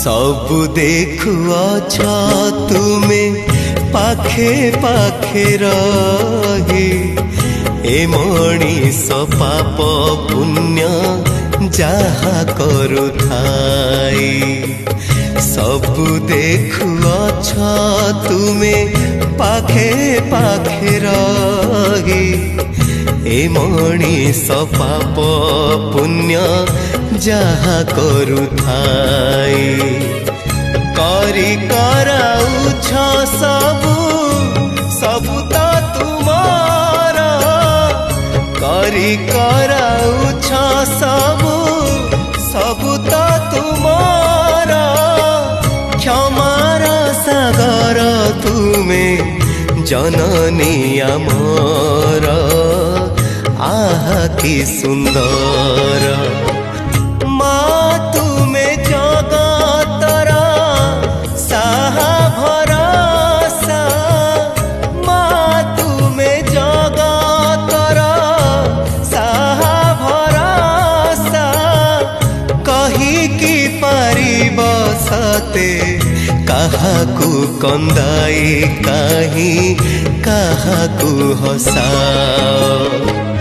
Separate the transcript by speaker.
Speaker 1: सब देखुअछ तुमे पाखे पाखे रही ए मणिष पाप पुण्य जहा करुथाई सब देखुअछ तुमे पाखे पाखे रही ए मणिष पाप पुण्य जहा करुथाई करी कराउछ सबु सबु तो तुमार करी कराउछ सबु सबु तो तुमार क्षमार सागर तुमे जननी आमर आहा कि सुंदर माँ तुमे जगतर साहा भरोसा माँ तुमे जगतर साहा भरोसा कही कि पारिब सते काहाकू कंदाई काहे काहाकू हसाओ।